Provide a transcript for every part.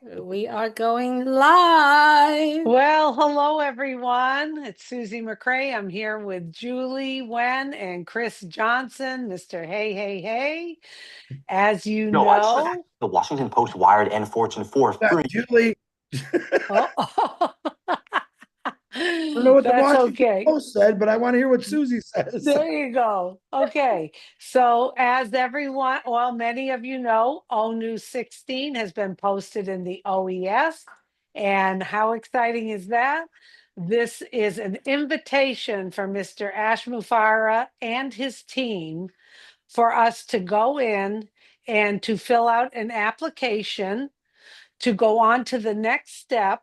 We are going live. Well, hello everyone. It's Susie McCrae. I'm here with Julie Wen and Chris Johnson, Mr. Hey, hey, hey. As you No, I just know, the Washington Post, Wired, and Fortune for free. Julie, I oh, don't know what the that's Washington okay. Post said, but I want to hear what Susie says. There you go. Okay. So, as everyone, well, many of you know, News 16 has been posted in the OES. And how exciting is that? This is an invitation for Mr. ASHMUFAREH and his team for us to go in and to fill out an application to go on to the next step,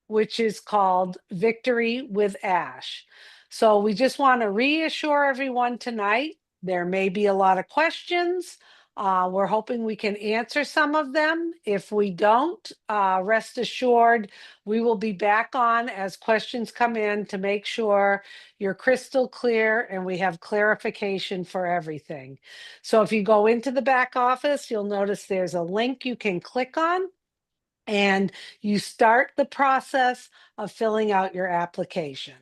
which is called Victory with Ash. So we just want to reassure everyone tonight. There may be a lot of questions. We're hoping we can answer some of them. If we don't, rest assured, we will be back on as questions come in to make sure you're crystal clear and we have clarification for everything. So if you go into the back office, you'll notice there's a link you can click on and you start the process of filling out your application.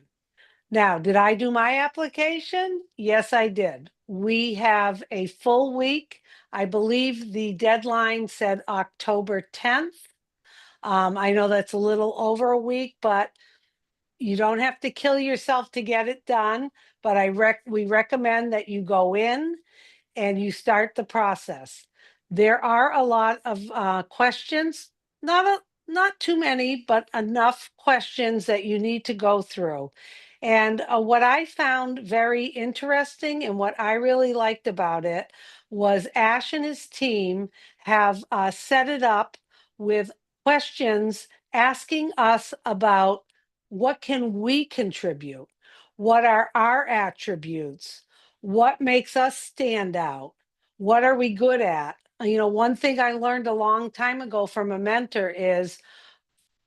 Now, did I do my application? Yes, I did. We have a full week. I believe the deadline said October 10th. I know that's a little over a week, but you don't have to kill yourself to get it done. But we recommend that you go in and you start the process. There are a lot of questions, not too many, but enough questions that you need to go through. And what I found very interesting and what I really liked about it was Ash and his team have set it up with questions asking us about what can we contribute? What are our attributes? What makes us stand out? What are we good at? You know, one thing I learned a long time ago from a mentor is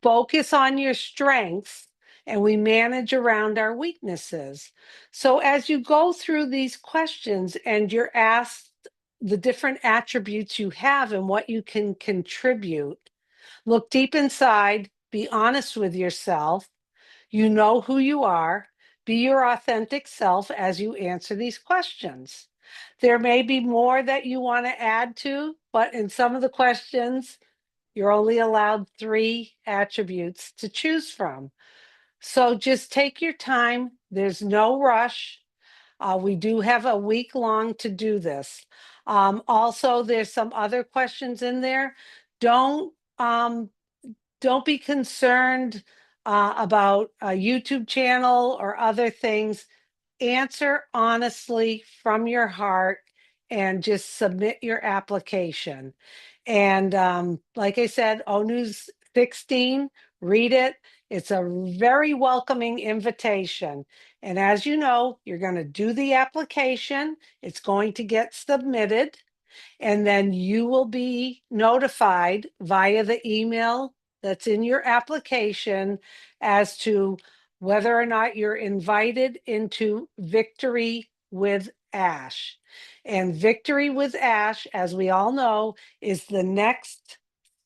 focus on your strengths and we manage around our weaknesses. So as you go through these questions and you're asked the different attributes you have and what you can contribute, look deep inside, be honest with yourself. You know who you are. Be your authentic self as you answer these questions. There may be more that you want to add to, but in some of the questions, you're only allowed 3 attributes to choose from. So just take your time. There's no rush. We do have a week long to do this. Also, there's some other questions in there. Don't um, don't be concerned about a YouTube channel or other things. Answer honestly from your heart and just submit your application. And like I said, Onews 16, read it. It's a very welcoming invitation. And as you know, you're going to do the application. It's going to get submitted. And then you will be notified via the email that's in your application as to whether or not you're invited into Victory with Ash. And Victory with Ash, as we all know, is the next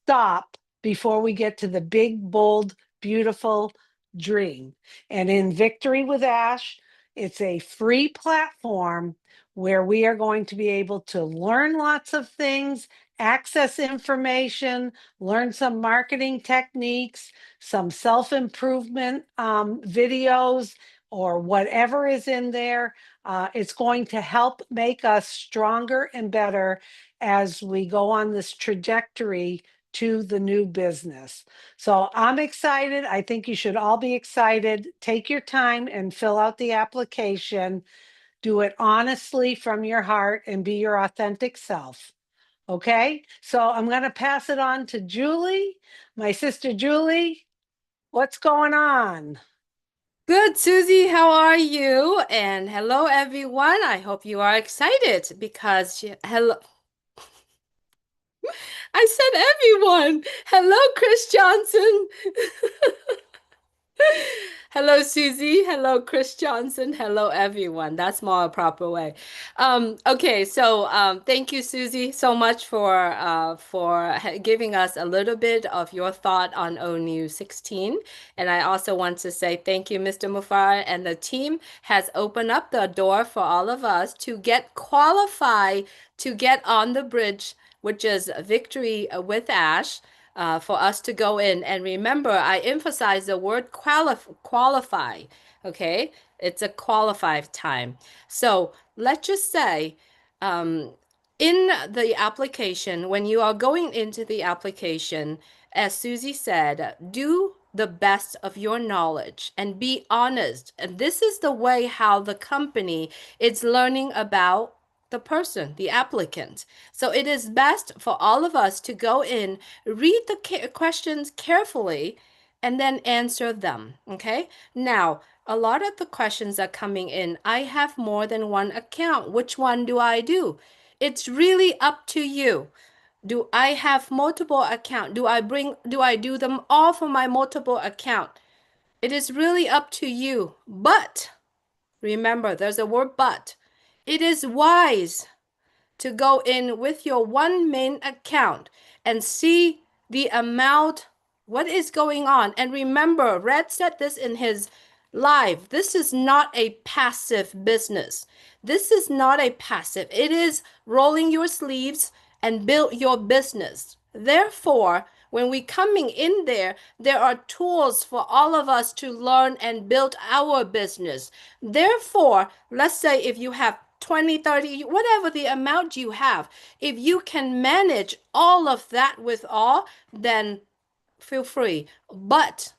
stop before we get to the big, bold, beautiful dream. And in Victory with Ash, it's a free platform where we are going to be able to learn lots of things, access information, learn some marketing techniques, some self-improvement videos, or whatever is in there. It's going to help make us stronger and better as we go on this trajectory to the new business. So I'm excited. I think you should all be excited. Take your time and fill out the application. Do it honestly from your heart and be your authentic self. Okay, so I'm going to pass it on to Julie, my sister Julie. What's going on? Good, Susie. How are you? And hello, everyone. I hope you are excited because hello. I said everyone. Hello, Chris Johnson. Hello, Susie. Hello, Chris Johnson. Hello, everyone. That's more a proper way. Okay, so thank you, Susie, so much for giving us a little bit of your thought on ONU 16. And I also want to say thank you, Mr. Mufareh, and the team has opened up the door for all of us to get qualified to get on the bridge, which is Victory with Ash, for us to go in. And remember, I emphasize the word qualify. Okay, it's a qualified time. So let's just say, um, in the application, when you are going into the application, as Susie said, do the best of your knowledge and be honest. And this is the way how the company is learning about the person, the applicant. So it is best for all of us to go in, read the questions carefully, and then answer them. Okay. Now, a lot of the questions are coming in. I have more than one account. Which one do I do? It's really up to you. Do I have multiple account? Do I do them all for my multiple account? It is really up to you. But remember, there's a word but. It is wise to go in with your one main account and see the amount, what is going on. And remember, Red said this in his live. This is not a passive business. This is not a passive. It is rolling your sleeves and build your business. Therefore, when we coming in there, there are tools for all of us to learn and build our business. Therefore, let's say if you have 20, 30, whatever the amount you have, if you can manage all of that with all, then feel free. But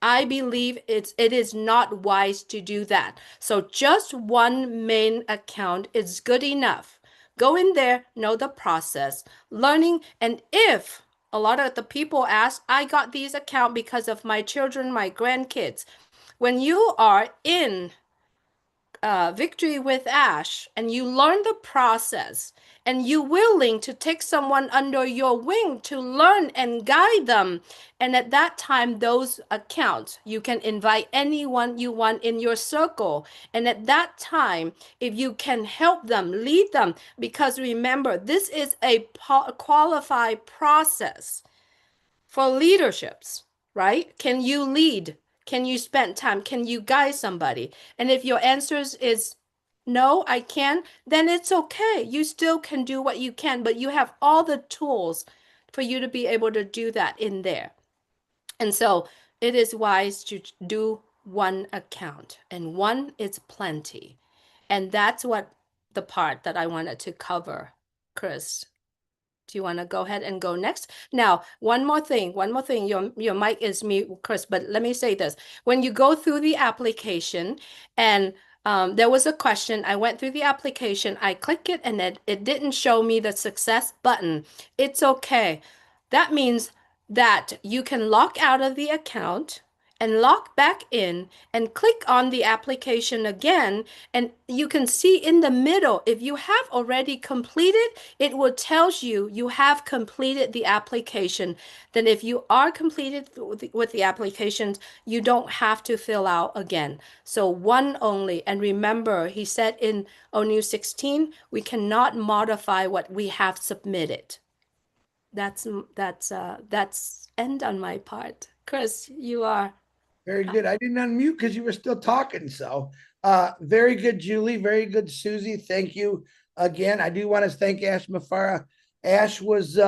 I believe it is not wise to do that. So just one main account is good enough. Go in there, know the process, learning, and if a lot of the people ask, I got these account because of my children, my grandkids. When you are in Victory with Ash and you learn the process and you willing to take someone under your wing to learn and guide them, and at that time those accounts you can invite anyone you want in your circle, and at that time if you can help them, lead them, because remember, this is a qualified process for leaderships, right? Can you lead? Can you spend time? Can you guide somebody? And if your answers is no, I can't, then it's okay. You still can do what you can, but you have all the tools for you to be able to do that in there. And so it is wise to do one account, and one is plenty. And that's what the part that I wanted to cover, Chris. Do you want to go ahead and go next? Now, one more thing. Your mic is mute, Chris, but let me say this. When you go through the application and there was a question, I went through the application, I click it, and it didn't show me the success button. It's okay. That means that you can log out of the account and log back in and click on the application again, and you can see in the middle, if you have already completed, it will tell you you have completed the application. Then if you are completed with the applications, you don't have to fill out again. So one only. And remember, he said in ONU 16, we cannot modify what we have submitted. That's end on my part. Chris, you are. Very good. I didn't unmute because you were still talking. So very good, Julie. Very good, Susie. Thank you again. I do want to thank ASHMUFAREH. Ash was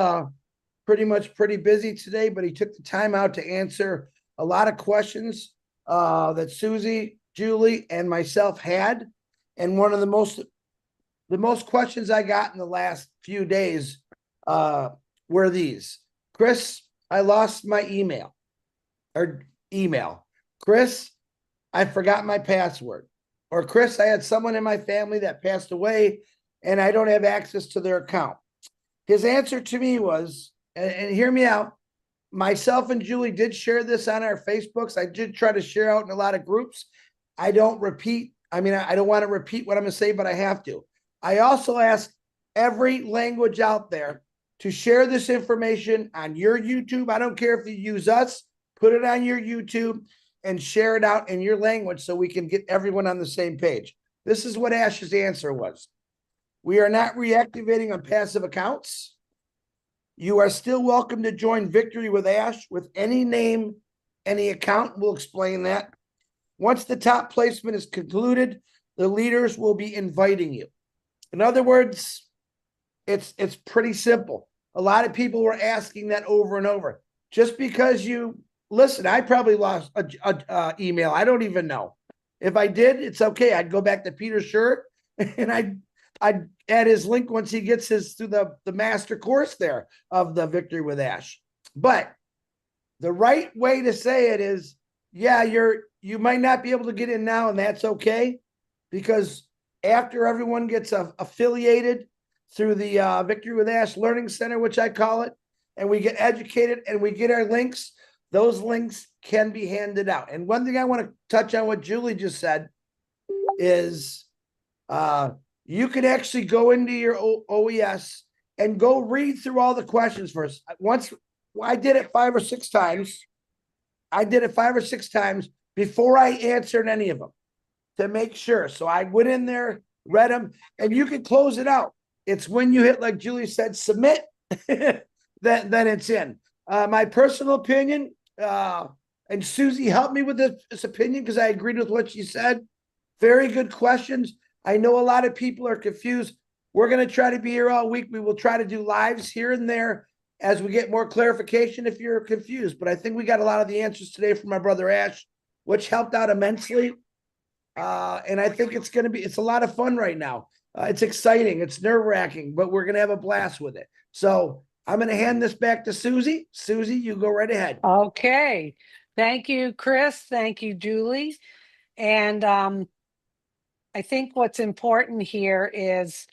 pretty busy today, but he took the time out to answer a lot of questions that Susie, Julie, and myself had. And one of the most questions I got in the last few days were these. Chris, I lost my email. Chris, I forgot my password. Or Chris, I had someone in my family that passed away and I don't have access to their account. His answer to me was, and hear me out, myself and Julie did share this on our Facebooks. I did try to share out in a lot of groups. I don't want to repeat what I'm going to say, but I have to. I also ask every language out there to share this information on your YouTube. I don't care if you use us, put it on your YouTube. and share it out in your language so we can get everyone on the same page. This is what Ash's answer was. We are not reactivating on passive accounts. You are still welcome to join Victory with Ash with any name, any account. We'll explain that. Once the top placement is concluded, the leaders will be inviting you. In other words, it's pretty simple. A lot of people were asking that over and over. Just because you listen, I probably lost a email. I don't even know. If I did, it's okay. I'd go back to Peter's shirt and I'd add his link once he gets his through the master course there of the Victory with Ash. But the right way to say it is, yeah, you might not be able to get in now, and that's okay, because after everyone gets affiliated through the Victory with Ash Learning Center, which I call it, and we get educated and we get our links, those links can be handed out. And one thing I want to touch on what Julie just said is you can actually go into your OES and go read through all the questions first. Once I did it 5 or 6 times. I did it 5 or 6 times before I answered any of them to make sure. So I went in there, read them, and you can close it out. It's when you hit, like Julie said, submit, then it's in. My personal opinion, and Susie helped me with this opinion because I agreed with what she said. Very good questions. I know a lot of people are confused. We're going to try to be here all week. We will try to do lives here and there as we get more clarification if you're confused. But I think we got a lot of the answers today from my brother Ash, which helped out immensely. And I think it's a lot of fun right now. It's exciting. It's nerve-wracking, but we're going to have a blast with it. So I'm going to hand this back to Susie. Susie, you go right ahead. Okay. Thank you, Chris. Thank you, Julie. And I think what's important here is,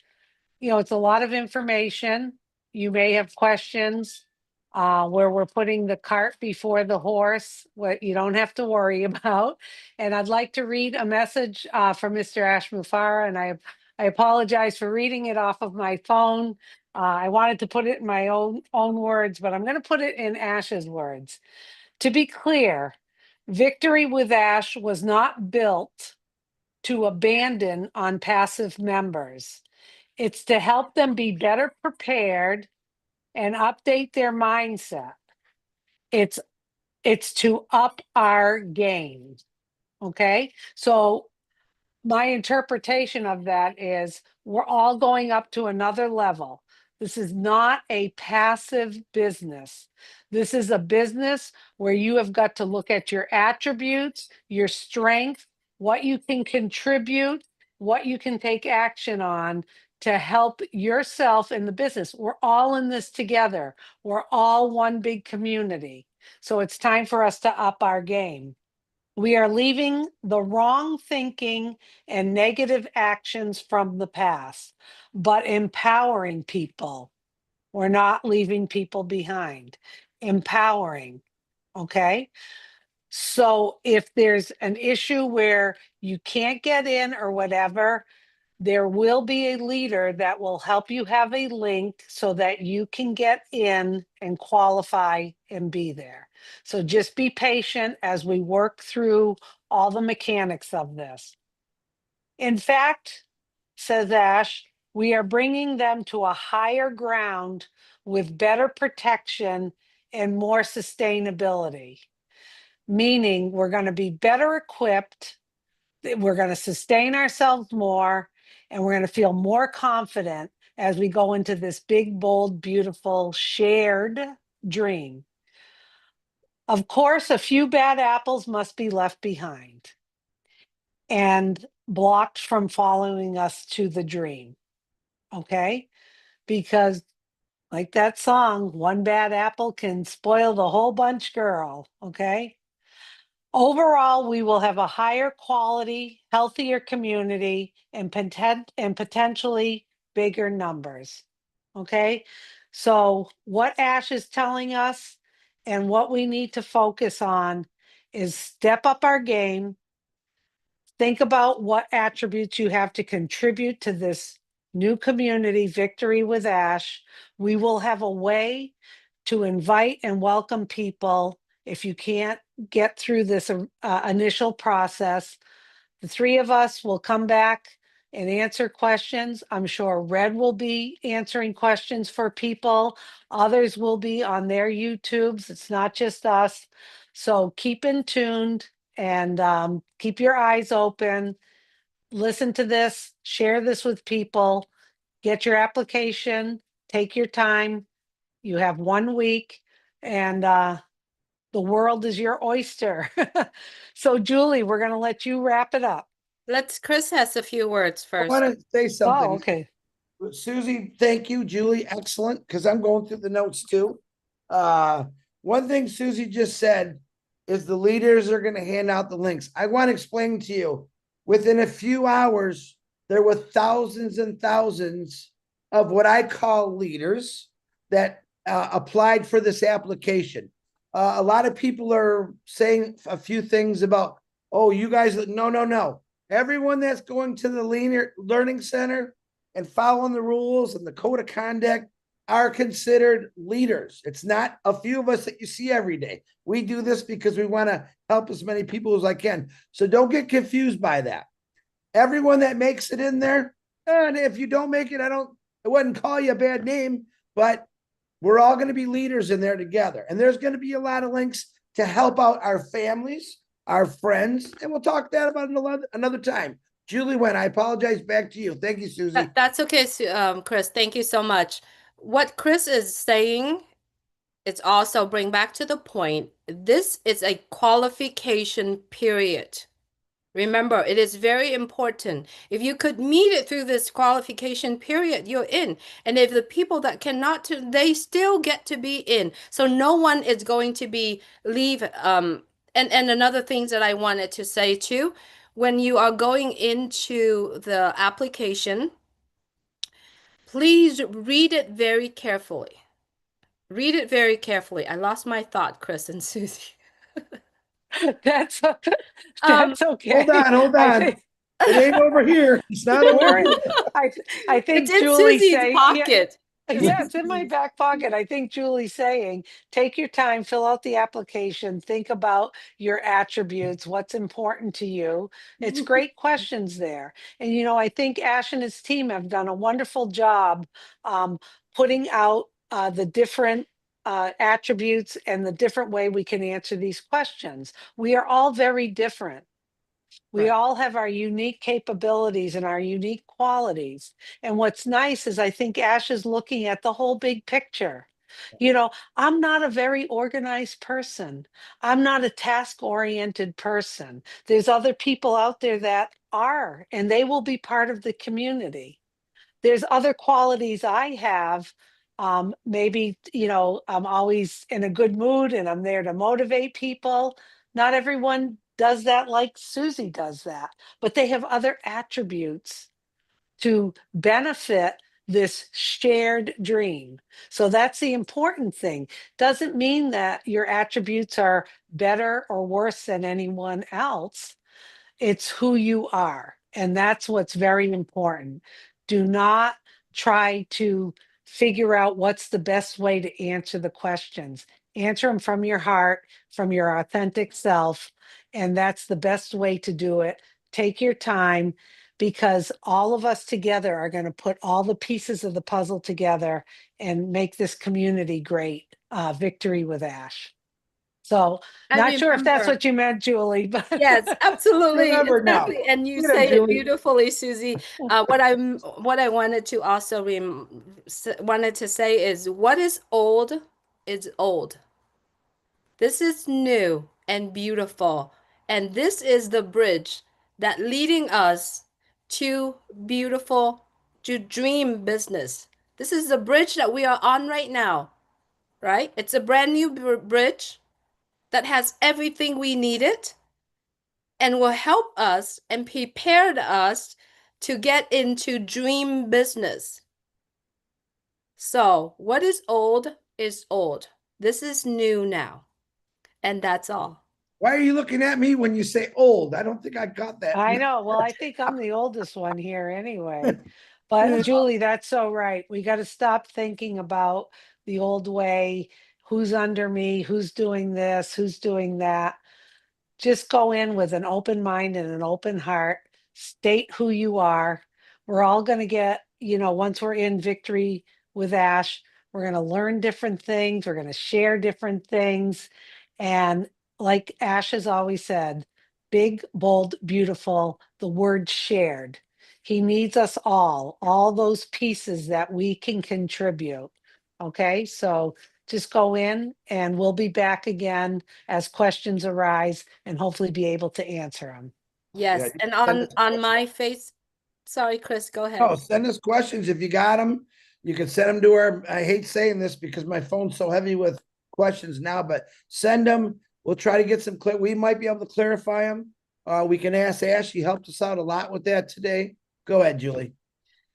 it's a lot of information. You may have questions where we're putting the cart before the horse, what you don't have to worry about. And I'd like to read a message from Mr. ASHMUFAREH, and I apologize for reading it off of my phone. I wanted to put it in my own words, but I'm going to put it in Ash's words. To be clear, Victory with Ash was not built to abandon on passive members. It's to help them be better prepared and update their mindset. It's to up our game. Okay. So my interpretation of that is we're all going up to another level. This is not a passive business. This is a business where you have got to look at your attributes, your strength, what you can contribute, what you can take action on to help yourself in the business. We're all in this together. We're all one big community. So it's time for us to up our game. We are leaving the wrong thinking and negative actions from the past, but empowering people. We're not leaving people behind. Empowering. Okay. So if there's an issue where you can't get in or whatever, there will be a leader that will help you have a link so that you can get in and qualify and be there. So just be patient as we work through all the mechanics of this. In fact, says Ash, we are bringing them to a higher ground with better protection and more sustainability, meaning we're going to be better equipped, we're going to sustain ourselves more, and we're going to feel more confident as we go into this big, bold, beautiful, shared dream. Of course, a few bad apples must be left behind and blocked from following us to the dream. Okay? Because like that song, one bad apple can spoil the whole bunch, girl. Okay? Overall, we will have a higher quality, healthier community and potentially bigger numbers. Okay? So what Ash is telling us and what we need to focus on is step up our game. Think about what attributes you have to contribute to this new community, Victory with Ash. We will have a way to invite and welcome people If you can't get through this initial process, the three of us will come back and answer questions. I'm sure Red will be answering questions for people. Others will be on their YouTubes. It's not just us. So keep in tuned and keep your eyes open. Listen to this, share this with people, get your application, take your time. You have 1 week and the world is your oyster. So Julie, we're going to let you wrap it up. Chris has a few words I first. want to say something. Oh, okay. Susie, thank you. Julie, excellent, because I'm going through the notes too. One thing Susie just said is the leaders are going to hand out the links. I want to explain to you, within a few hours, there were thousands and thousands of what I call leaders that applied for this application. A lot of people are saying a few things about, oh, you guys, no. Everyone that's going to the learning center and following the rules and the code of conduct are considered leaders. It's not a few of us that you see every day. We do this because we want to help as many people as I can. So don't get confused by that. Everyone that makes it in there, and if you don't make it, I wouldn't call you a bad name, but we're all going to be leaders in there together. And there's going to be a lot of links to help out our families, our friends, and we'll talk that about another time. Julie Wen, I apologize. Back to you. Thank you, Susie. That's okay, Chris. Thank you so much. What Chris is saying, it's also bring back to the point. This is a qualification period. Remember, it is very important. If you could meet it through this qualification period, you're in. And if the people that cannot, they still get to be in. So no one is going to be leave. And another things that I wanted to say too, when you are going into the application, please read it very carefully. Read it very carefully. I lost my thought, Chris and Susie. That's Um, okay. Hold I on. think It ain't over here. It's not over we're here. I think it's in Julie's Susie's saying, pocket. yeah, it's in my back pocket. I think Julie's saying, take your time, fill out the application, think about your attributes, what's important to you. It's great questions there. And, I think Ash and his team have done a wonderful job putting out the different attributes and the different way we can answer these questions. We are all very different. We Right. all have our unique capabilities and our unique qualities. And what's nice is I think Ash is looking at the whole big picture. I'm not a very organized person. I'm not a task-oriented person. There's other people out there that are, and they will be part of the community. There's other qualities I have. Maybe, I'm always in a good mood and I'm there to motivate people. Not everyone does that like Susie does that, but they have other attributes to benefit this shared dream. So that's the important thing. Doesn't mean that your attributes are better or worse than anyone else. It's who you are. And that's what's very important. Do not try to figure out what's the best way to answer the questions. Answer them from your heart, from your authentic self. And that's the best way to do it. Take your time because all of us together are going to put all the pieces of the puzzle together and make this community great. Victory with Ash. So, I not sure if that's remember. what you meant, Julie, but Yes, absolutely, Remember now. exactly. And you Get him, say it Julie. beautifully, Susie. What I wanted to also wanted to say is what is old. This is new and beautiful. And this is the bridge that leading us to beautiful, to dream business. This is the bridge that we are on right now, right? It's a brand new bridge that has everything we needed and will help us and prepare us to get into dream business. So, what is old is old. This is new now. And that's all. Why are you looking at me when you say old? I don't think I got that. I know. Well, I think I'm the oldest one here anyway. But Julie, that's so right. We got to stop thinking about the old way. who's under me, who's doing this, who's doing that. Just go in with an open mind and an open heart. State who you are. We're all going to get, once we're in Victory with Ash, we're going to learn different things. We're going to share different things. And like Ash has always said, big, bold, beautiful, the word shared. He needs us all those pieces that we can contribute. Okay, so just go in and we'll be back again as questions arise and hopefully be able to answer them. Yes, you and can send us on my face, sorry, Chris, go ahead. Oh, send us questions if you got them. You can send them to our. I hate saying this because my phone's so heavy with questions now, but send them. We'll try to get some clear. We might be able to clarify them. We can ask Ash. He helped us out a lot with that today. Go ahead, Julie.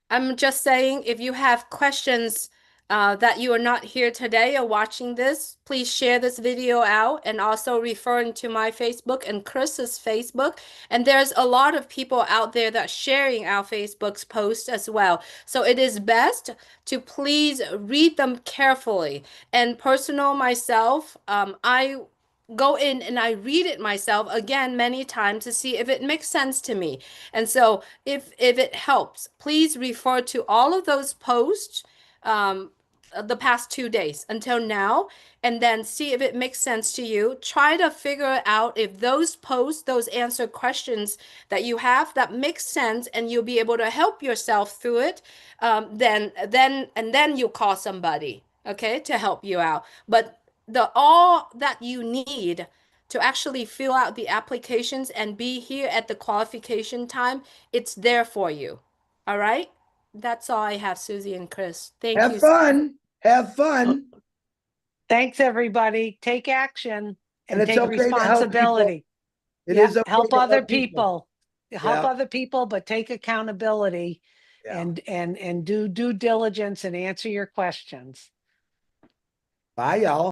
I'm just saying, if you have questions that you are not here today or watching this, please share this video out and also referring to my Facebook and Chris's Facebook. And there's a lot of people out there that sharing our Facebook's post as well. So it is best to please read them carefully. And personal myself, I go in and I read it myself again many times to see if it makes sense to me. And so if it helps, please refer to all of those posts the past 2 days until now, and then see if it makes sense to you. Try to figure out if those posts, those answer questions that you have that makes sense, and you'll be able to help yourself through it. Then you call somebody, okay, to help you out. But the all that you need to actually fill out the applications and be here at the qualification time, it's there for you. All right? That's all I have, Susie and Chris. Thank Have you. fun. Have fun. Thanks, everybody. Take action And and it's take okay to help people. responsibility. It Yeah, is okay help to other help people. people. Help Yeah. other people, but take accountability Yeah. and do due diligence and answer your questions. Bye, y'all.